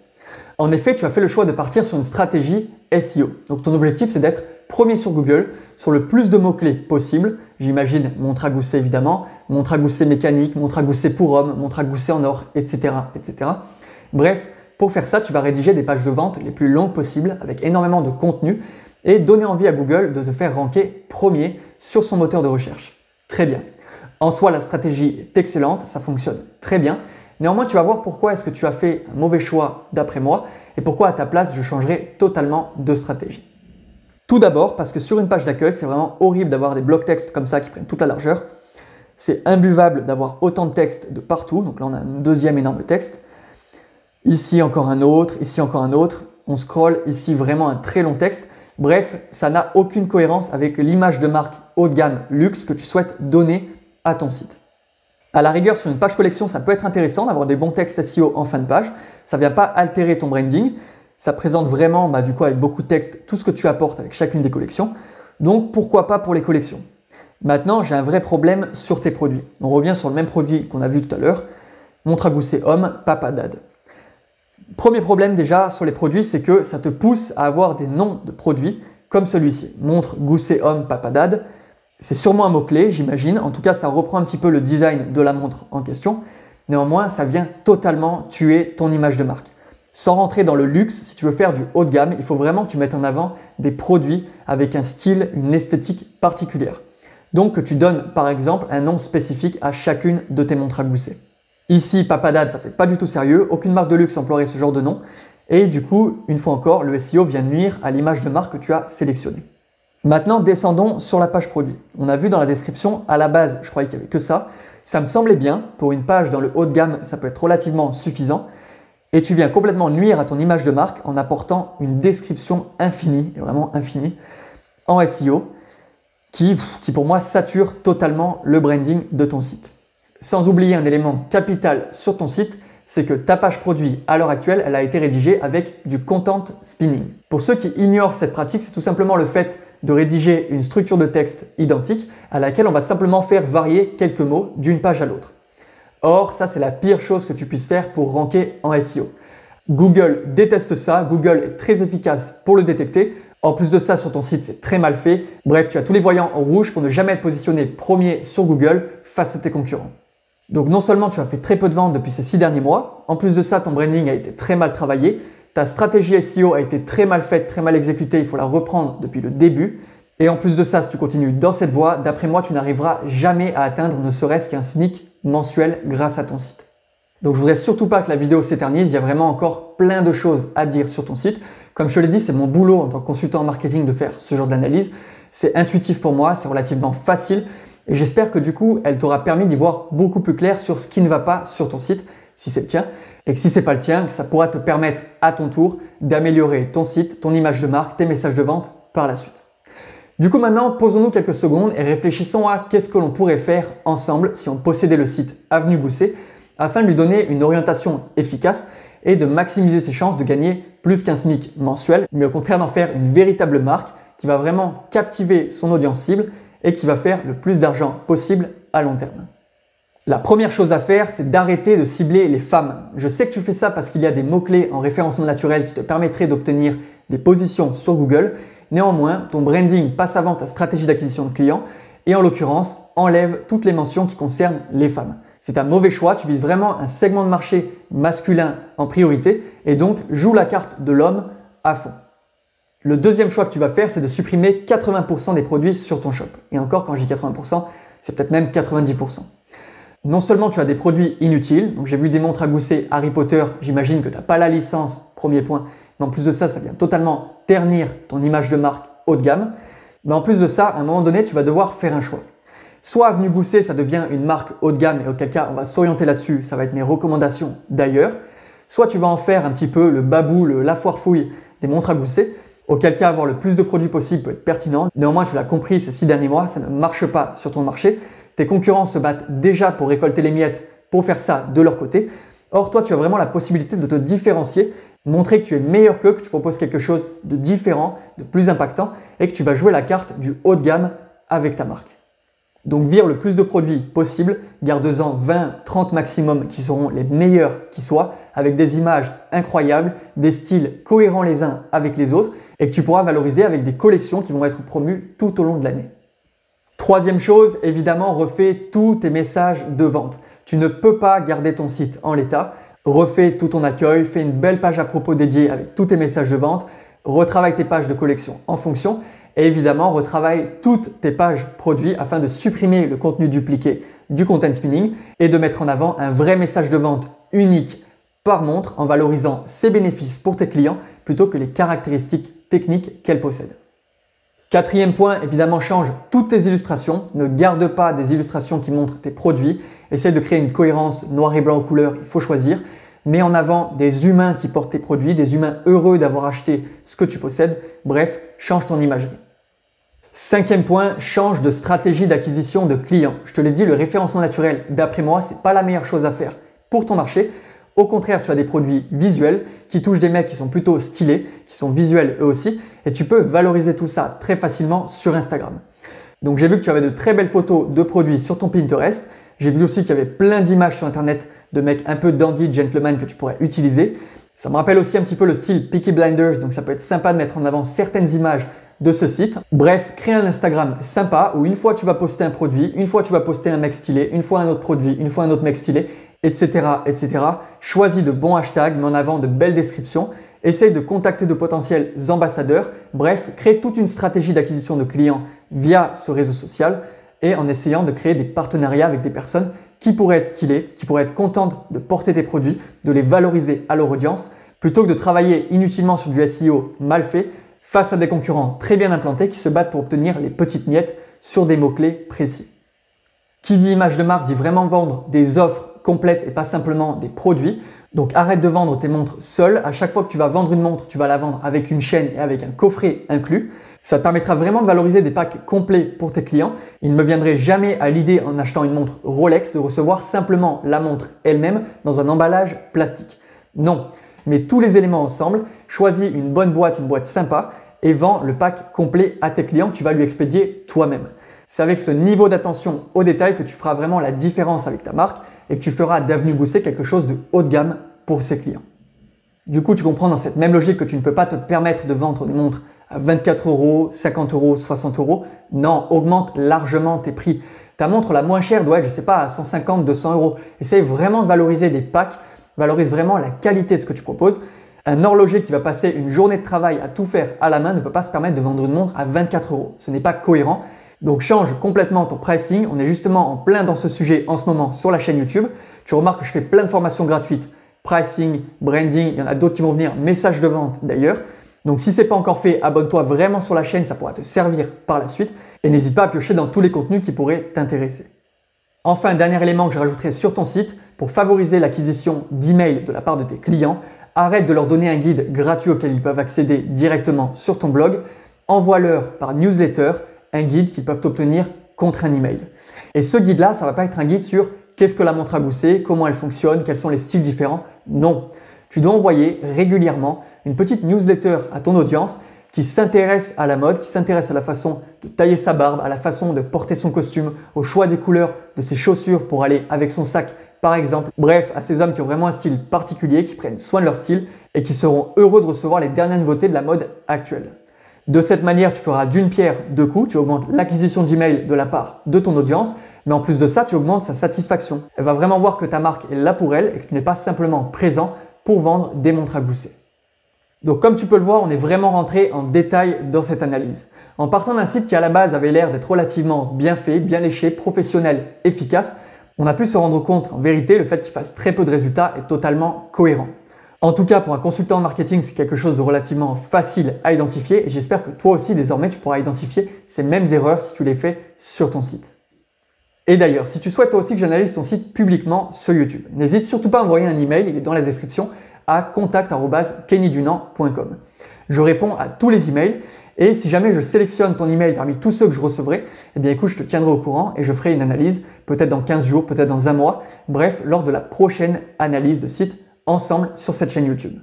En effet, tu as fait le choix de partir sur une stratégie SEO. Donc ton objectif, c'est d'être premier sur Google, sur le plus de mots-clés possible. J'imagine montre à gousset évidemment, montre à gousset mécanique, montre à gousset pour hommes, montre à gousset en or, etc., etc. Bref, pour faire ça, tu vas rédiger des pages de vente les plus longues possibles avec énormément de contenu et donner envie à Google de te faire ranker premier sur son moteur de recherche. Très bien. En soi, la stratégie est excellente, ça fonctionne très bien. Néanmoins, tu vas voir pourquoi est-ce que tu as fait un mauvais choix d'après moi et pourquoi à ta place, je changerai totalement de stratégie. Tout d'abord, parce que sur une page d'accueil, c'est vraiment horrible d'avoir des blocs textes comme ça qui prennent toute la largeur. C'est imbuvable d'avoir autant de texte de partout. Donc là, on a un deuxième énorme texte. Ici encore un autre, ici encore un autre. On scrolle, ici vraiment un très long texte. Bref, ça n'a aucune cohérence avec l'image de marque haut de gamme luxe que tu souhaites donner à ton site. À la rigueur, sur une page collection, ça peut être intéressant d'avoir des bons textes SEO en fin de page. Ça ne vient pas altérer ton branding. Ça présente vraiment, du coup, avec beaucoup de texte, tout ce que tu apportes avec chacune des collections. Donc, pourquoi pas pour les collections? Maintenant, j'ai un vrai problème sur tes produits. On revient sur le même produit qu'on a vu tout à l'heure. Montre à gousset homme, Papa Dad. Premier problème déjà sur les produits, c'est que ça te pousse à avoir des noms de produits comme celui-ci. Montre gousset homme, Papa Dad. C'est sûrement un mot-clé, j'imagine. En tout cas, ça reprend un petit peu le design de la montre en question. Néanmoins, ça vient totalement tuer ton image de marque. Sans rentrer dans le luxe, si tu veux faire du haut de gamme, il faut vraiment que tu mettes en avant des produits avec un style, une esthétique particulière. Donc que tu donnes par exemple un nom spécifique à chacune de tes montres à gousset. Ici, Papa Dad, ça fait pas du tout sérieux, aucune marque de luxe emploierait ce genre de nom. Et du coup, une fois encore, le SEO vient nuire à l'image de marque que tu as sélectionnée. Maintenant, descendons sur la page produit. On a vu dans la description, à la base, je croyais qu'il n'y avait que ça. Ça me semblait bien. Pour une page dans le haut de gamme, ça peut être relativement suffisant. Et tu viens complètement nuire à ton image de marque en apportant une description infinie, vraiment infinie, en SEO, qui pour moi sature totalement le branding de ton site. Sans oublier un élément capital sur ton site, c'est que ta page produit, à l'heure actuelle, elle a été rédigée avec du content spinning. Pour ceux qui ignorent cette pratique, c'est tout simplement le fait de rédiger une structure de texte identique à laquelle on va simplement faire varier quelques mots d'une page à l'autre. Or, ça c'est la pire chose que tu puisses faire pour ranker en SEO. Google déteste ça, Google est très efficace pour le détecter. En plus de ça, sur ton site, c'est très mal fait. Bref, tu as tous les voyants en rouge pour ne jamais être positionné premier sur Google face à tes concurrents. Donc non seulement tu as fait très peu de ventes depuis ces 6 derniers mois, en plus de ça, ton branding a été très mal travaillé, ta stratégie SEO a été très mal faite, très mal exécutée, il faut la reprendre depuis le début. Et en plus de ça, si tu continues dans cette voie, d'après moi, tu n'arriveras jamais à atteindre ne serait-ce qu'un SMIC mensuel grâce à ton site. Donc je voudrais surtout pas que la vidéo s'éternise, il y a vraiment encore plein de choses à dire sur ton site. Comme je te l'ai dit, c'est mon boulot en tant que consultant en marketing de faire ce genre d'analyse. C'est intuitif pour moi, c'est relativement facile et j'espère que du coup, elle t'aura permis d'y voir beaucoup plus clair sur ce qui ne va pas sur ton site. si c'est le tien, et que si c'est pas le tien, ça pourra te permettre à ton tour d'améliorer ton site, ton image de marque, tes messages de vente par la suite. Du coup maintenant, posons-nous quelques secondes et réfléchissons à qu'est-ce que l'on pourrait faire ensemble si on possédait le site Avenue Goussé afin de lui donner une orientation efficace et de maximiser ses chances de gagner plus qu'un SMIC mensuel, mais au contraire d'en faire une véritable marque qui va vraiment captiver son audience cible et qui va faire le plus d'argent possible à long terme. La première chose à faire, c'est d'arrêter de cibler les femmes. Je sais que tu fais ça parce qu'il y a des mots-clés en référencement naturel qui te permettraient d'obtenir des positions sur Google. Néanmoins, ton branding passe avant ta stratégie d'acquisition de clients et en l'occurrence, enlève toutes les mentions qui concernent les femmes. C'est un mauvais choix, tu vises vraiment un segment de marché masculin en priorité et donc joue la carte de l'homme à fond. Le deuxième choix que tu vas faire, c'est de supprimer 80% des produits sur ton shop. Et encore, quand je dis 80%, c'est peut-être même 90%. Non seulement tu as des produits inutiles, donc j'ai vu des montres à gousset Harry Potter, j'imagine que tu n'as pas la licence, premier point, mais en plus de ça, ça vient totalement ternir ton image de marque haut de gamme. Mais en plus de ça, à un moment donné, tu vas devoir faire un choix. Soit Avenue Goussé, ça devient une marque haut de gamme et auquel cas on va s'orienter là-dessus, ça va être mes recommandations d'ailleurs. Soit tu vas en faire un petit peu le babou, la foire fouille des montres à gousset, auquel cas avoir le plus de produits possible peut être pertinent. Néanmoins, tu l'as compris, ces 6 derniers mois, ça ne marche pas sur ton marché. Tes concurrents se battent déjà pour récolter les miettes pour faire ça de leur côté. Or, toi, tu as vraiment la possibilité de te différencier, montrer que tu es meilleur qu'eux, que tu proposes quelque chose de différent, de plus impactant et que tu vas jouer la carte du haut de gamme avec ta marque. Donc vire le plus de produits possible, garde-en 20, 30 maximum qui seront les meilleurs qui soient, avec des images incroyables, des styles cohérents les uns avec les autres et que tu pourras valoriser avec des collections qui vont être promues tout au long de l'année. Troisième chose, évidemment, refais tous tes messages de vente. Tu ne peux pas garder ton site en l'état. Refais tout ton accueil, fais une belle page à propos dédiée avec tous tes messages de vente, retravaille tes pages de collection en fonction et évidemment retravaille toutes tes pages produits afin de supprimer le contenu dupliqué du content spinning et de mettre en avant un vrai message de vente unique par montre en valorisant ses bénéfices pour tes clients plutôt que les caractéristiques techniques qu'elle possède. Quatrième point, évidemment, change toutes tes illustrations. Ne garde pas des illustrations qui montrent tes produits. Essaye de créer une cohérence noir et blanc aux couleurs, il faut choisir. Mets en avant des humains qui portent tes produits, des humains heureux d'avoir acheté ce que tu possèdes. Bref, change ton imagerie. Cinquième point, change de stratégie d'acquisition de clients. Je te l'ai dit, le référencement naturel, d'après moi, c'est pas la meilleure chose à faire pour ton marché. Au contraire, tu as des produits visuels qui touchent des mecs qui sont plutôt stylés, qui sont visuels eux aussi, et tu peux valoriser tout ça très facilement sur Instagram. Donc j'ai vu que tu avais de très belles photos de produits sur ton Pinterest. J'ai vu aussi qu'il y avait plein d'images sur Internet de mecs un peu dandy, gentleman que tu pourrais utiliser. Ça me rappelle aussi un petit peu le style Peaky Blinders, donc ça peut être sympa de mettre en avant certaines images de ce site. Bref, crée un Instagram sympa où une fois tu vas poster un produit, une fois tu vas poster un mec stylé, une fois un autre produit, une fois un autre mec stylé, etc., etc. Choisis de bons hashtags, mets en avant de belles descriptions. Essaye de contacter de potentiels ambassadeurs. Bref, crée toute une stratégie d'acquisition de clients via ce réseau social et en essayant de créer des partenariats avec des personnes qui pourraient être stylées, qui pourraient être contentes de porter tes produits, de les valoriser à leur audience, plutôt que de travailler inutilement sur du SEO mal fait face à des concurrents très bien implantés qui se battent pour obtenir les petites miettes sur des mots-clés précis. Qui dit image de marque dit vraiment vendre des offres complètes et pas simplement des produits. Donc arrête de vendre tes montres seul. À chaque fois que tu vas vendre une montre, tu vas la vendre avec une chaîne et avec un coffret inclus. Ça te permettra vraiment de valoriser des packs complets pour tes clients. Il ne me viendrait jamais à l'idée en achetant une montre Rolex de recevoir simplement la montre elle-même dans un emballage plastique. Non, mets tous les éléments ensemble, choisis une bonne boîte, une boîte sympa et vends le pack complet à tes clients que tu vas lui expédier toi-même. C'est avec ce niveau d'attention au détail que tu feras vraiment la différence avec ta marque et que tu feras d'Avenue Goussé quelque chose de haut de gamme pour ses clients. Du coup, tu comprends dans cette même logique que tu ne peux pas te permettre de vendre des montres à 24 €, 50 €, 60 €. Non, augmente largement tes prix. Ta montre la moins chère doit être, je sais pas, à 150, 200 €. Essaye vraiment de valoriser des packs, valorise vraiment la qualité de ce que tu proposes. Un horloger qui va passer une journée de travail à tout faire à la main ne peut pas se permettre de vendre une montre à 24 €. Ce n'est pas cohérent. Donc change complètement ton pricing. On est justement en plein dans ce sujet en ce moment sur la chaîne YouTube. Tu remarques que je fais plein de formations gratuites. Pricing, branding, il y en a d'autres qui vont venir, messages de vente d'ailleurs. Donc si ce n'est pas encore fait, abonne-toi vraiment sur la chaîne, ça pourra te servir par la suite. Et n'hésite pas à piocher dans tous les contenus qui pourraient t'intéresser. Enfin, dernier élément que je rajouterai sur ton site, pour favoriser l'acquisition d'emails de la part de tes clients. Arrête de leur donner un guide gratuit auquel ils peuvent accéder directement sur ton blog. Envoie-leur par newsletter un guide qu'ils peuvent obtenir contre un email. Et ce guide-là, ça ne va pas être un guide sur qu'est-ce que la montre à gousset, comment elle fonctionne, quels sont les styles différents. Non, tu dois envoyer régulièrement une petite newsletter à ton audience qui s'intéresse à la mode, qui s'intéresse à la façon de tailler sa barbe, à la façon de porter son costume, au choix des couleurs de ses chaussures pour aller avec son sac par exemple. Bref, à ces hommes qui ont vraiment un style particulier, qui prennent soin de leur style et qui seront heureux de recevoir les dernières nouveautés de la mode actuelle. De cette manière, tu feras d'une pierre deux coups, tu augmentes l'acquisition d'emails de la part de ton audience, mais en plus de ça, tu augmentes sa satisfaction. Elle va vraiment voir que ta marque est là pour elle et que tu n'es pas simplement présent pour vendre des montres à gousset. Donc comme tu peux le voir, on est vraiment rentré en détail dans cette analyse. En partant d'un site qui à la base avait l'air d'être relativement bien fait, bien léché, professionnel, efficace, on a pu se rendre compte qu'en vérité, le fait qu'il fasse très peu de résultats est totalement cohérent. En tout cas, pour un consultant en marketing, c'est quelque chose de relativement facile à identifier et j'espère que toi aussi désormais tu pourras identifier ces mêmes erreurs si tu les fais sur ton site. Et d'ailleurs, si tu souhaites toi aussi que j'analyse ton site publiquement sur YouTube, n'hésite surtout pas à envoyer un email, il est dans la description, à contact@kennydunant.com. Je réponds à tous les emails et si jamais je sélectionne ton email parmi tous ceux que je recevrai, eh bien écoute, je te tiendrai au courant et je ferai une analyse peut-être dans 15 jours, peut-être dans un mois, bref, lors de la prochaine analyse de site ensemble sur cette chaîne YouTube.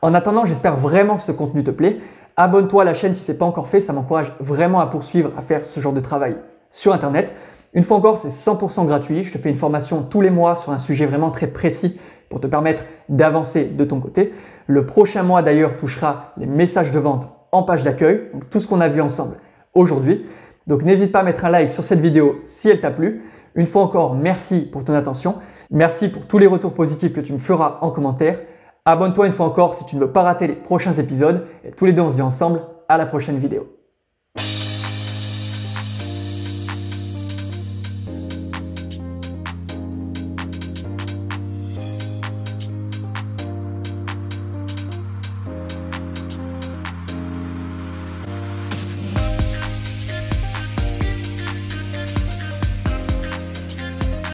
En attendant, j'espère vraiment que ce contenu te plaît. Abonne-toi à la chaîne si ce n'est pas encore fait, ça m'encourage vraiment à poursuivre à faire ce genre de travail sur Internet. Une fois encore, c'est 100% gratuit. Je te fais une formation tous les mois sur un sujet vraiment très précis pour te permettre d'avancer de ton côté. Le prochain mois d'ailleurs touchera les messages de vente en page d'accueil, donc tout ce qu'on a vu ensemble aujourd'hui. Donc n'hésite pas à mettre un like sur cette vidéo si elle t'a plu. Une fois encore, merci pour ton attention. Merci pour tous les retours positifs que tu me feras en commentaire. Abonne-toi une fois encore si tu ne veux pas rater les prochains épisodes. Et tous les deux, on se dit ensemble à la prochaine vidéo.